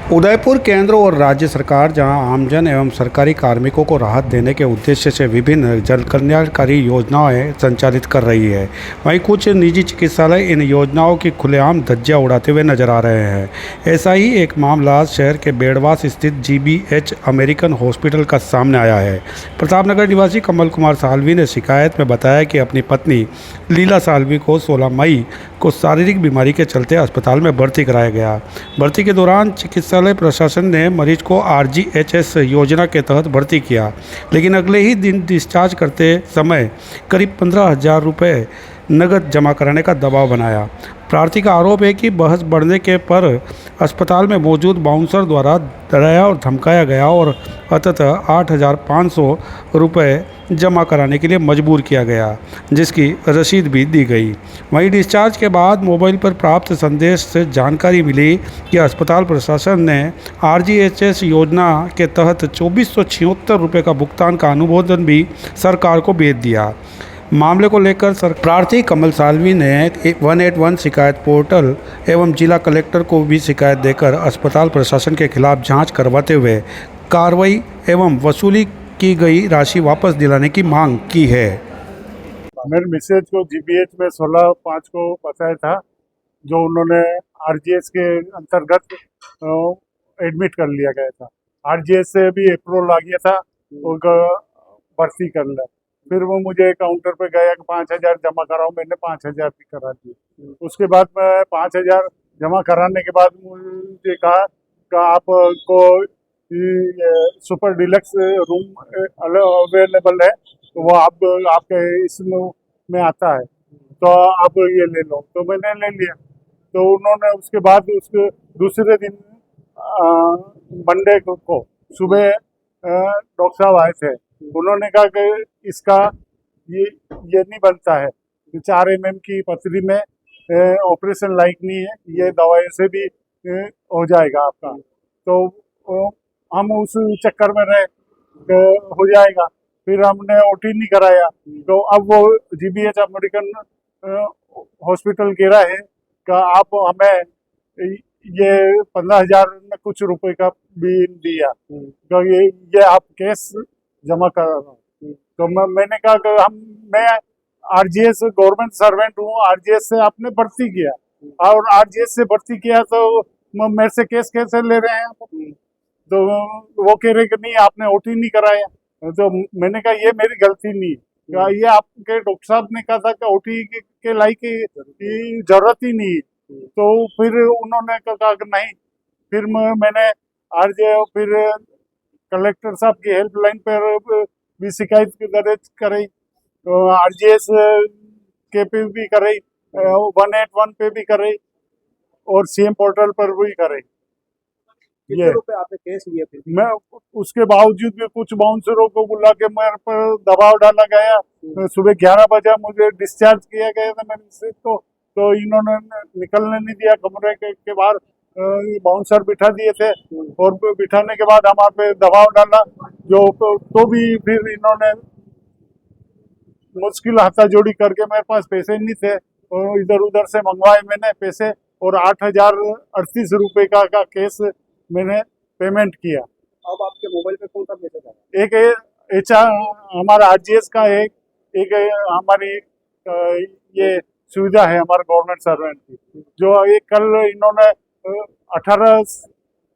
उदयपुर केंद्र और राज्य सरकार जहां आमजन एवं सरकारी कार्मिकों को राहत देने के उद्देश्य से विभिन्न जन कल्याणकारी योजनाएं संचालित कर रही है, वहीं कुछ निजी चिकित्सालय इन योजनाओं की खुलेआम धज्जियां उड़ाते हुए नजर आ रहे हैं। ऐसा ही एक मामला शहर के बेड़वास स्थित जीबीएच अमेरिकन हॉस्पिटल का सामने आया है। प्रतापनगर निवासी कमल कुमार साल्वी ने शिकायत में बताया कि अपनी पत्नी लीला साल्वी को 16 मई को शारीरिक बीमारी के चलते अस्पताल में भर्ती कराया गया। भर्ती के दौरान चिकित्सालय प्रशासन ने मरीज को आरजीएचएस योजना के तहत भर्ती किया, लेकिन अगले ही दिन डिस्चार्ज करते समय करीब 15,000 रुपये नकद जमा कराने का दबाव बनाया। प्रार्थी का आरोप है कि बहस बढ़ने के पर अस्पताल में मौजूद बाउंसर द्वारा डराया और धमकाया गया और अंततः 8,500 रुपये जमा कराने के लिए मजबूर किया गया, जिसकी रसीद भी दी गई। वहीं डिस्चार्ज के बाद मोबाइल पर प्राप्त संदेश से जानकारी मिली कि अस्पताल प्रशासन ने आरजीएचएस योजना के तहत 2,476 रुपये का भुगतान का अनुमोदन भी सरकार को भेज दिया। मामले को लेकर प्रार्थी कमल साल्वी ने 181 शिकायत पोर्टल एवं जिला कलेक्टर को भी शिकायत देकर अस्पताल प्रशासन के खिलाफ जांच करवाते हुए कार्रवाई एवं वसूली की गई राशि वापस दिलाने की मांग की है। मेरे मिसेज को जीबीएच में 16/5 को बताया था, जो उन्होंने आरजीएस के अंतर्गत एडमिट कर लिया गया था। आरजीएस से भी अप्रूवल आ गया था उनका भर्ती करना। फिर वो मुझे काउंटर पे गया कि 5,000 जमा कराओ, मैंने 5,000 भी करा दिए। उसके बाद मैं 5,000 जमा कराने के बाद मुझे कहा कि आपको सुपर डिलक्स रूम अवेलेबल है, तो वो आपके इसमें आता है, तो आप ये ले लो। तो मैंने ले लिया। तो उन्होंने उसके बाद उसके दूसरे दिन मंडे को सुबह डॉक्टर साहब आए थे। उन्होंने कहा कि इसका ये नहीं बनता है, 4 mm की पथरी में ऑपरेशन लायक नहीं है, ये दवाई से भी हो जाएगा आपका। तो हम उस चक्कर में रहे तो हो जाएगा। फिर हमने ओटी नहीं कराया। तो अब वो जीबीएच अमेरिकन हॉस्पिटल कह रहा है कि आप हमें ये 15,000 में कुछ रुपए का बिल दिया, तो ये आप केस जमा कर रहा हूँ। तो मैंने कहा कि मैं आरजीएस गवर्नमेंट सर्वेंट हूँ, आरजीएस से आपने भर्ती किया और आरजीएस से भर्ती किया तो मेरे से केस कैसे ले रहे हैं आप? तो वो कह रहे कि नहीं आपने ओटी नहीं कराया। तो मैंने कहा ये मेरी गलती नहीं, ये आपके डॉक्टर साहब ने कहा था कि ओटी के लायक की जरूरत ही नहीं। तो फिर उन्होंने कहा कि नहीं। फिर मैंने फिर कलेक्टर साहब की हेल्पलाइन पर भी शिकायत दर्ज कराई, तो आरजीएस के पे भी कराई, 181 पे भी कराई और सीएम पोर्टल पर भी कराई। कितने रुपए आपने केस लिए? फिर मैं उसके बावजूद भी कुछ बाउंसरों को बुला के मेरे पर दबाव डाला गया। सुबह 11 बजे मुझे डिस्चार्ज किया गया था मेरे से, तो इन्होंने निकलने नहीं दिया कमरे के बाहर। बाउंसर बिठा दिए थे और बिठाने के बाद हमारे पे दबाव डाला, जो तो भी फिर इन्होंने मुश्किल हाथाजोड़ी करके, मेरे पास पैसे नहीं थे और इधर उधर से मंगवाए मैंने पैसे, और 8,038 रुपये का केस मैंने पेमेंट किया। अब आपके मोबाइल पे कौन सा मैसेज आया? एक एचआर हमारा आरजीएस का एक हमारी ये सुविधा है हमारे गवर्नमेंट सर्वेंट की, जो एक कल इन्होंने 18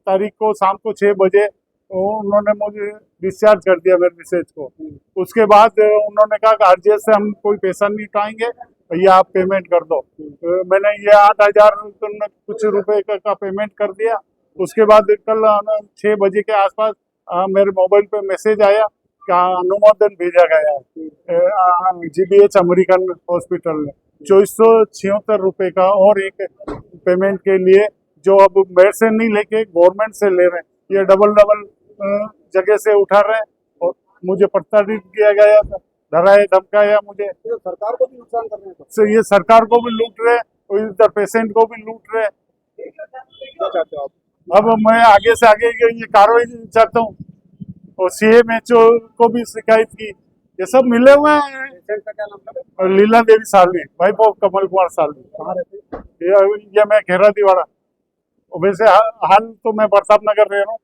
तारीख को शाम को 6 बजे उन्होंने मुझे डिस्चार्ज कर दिया मेरे मिसेज को। उसके बाद उन्होंने कहा कि आरजीएस से हम कोई पैसा नहीं उठाएंगे, ये आप पेमेंट कर दो। मैंने ये 8,000 कुछ रुपए का पेमेंट कर दिया। उसके बाद कल 6 बजे के आसपास मेरे मोबाइल पे मैसेज आया कि अनुमोदन भेजा गया है जीबीएच अमेरिकन हॉस्पिटल में 2,476 रुपये का और एक पेमेंट के लिए, जो अब मेरे से नहीं लेके गवर्नमेंट से ले रहे हैं। ये डबल जगह से उठा रहे हैं और मुझे प्रताड़ित किया गया था, डराया धमकाया मुझे। तो सरकार को भी नुकसान कर रहे हैं तो ये सरकार को भी लूट रहे और इधर पेशेंट को भी लूट रहे। क्या चाहते हो आप? अब मैं आगे से आगे ये कार्रवाई चाहता हूँ और सीएमएचओ को भी शिकायत की। ये सब मिले हुए हैं। पेशेंट का क्या नाम है? लीला देवी साल्वी, भाई कमल कुमार साल्वी। कहाँ रहते हैं? ये मैं घेरा दीवाड़ा। वैसे हाल तो मैं प्रताप नगर रह रहा हूँ।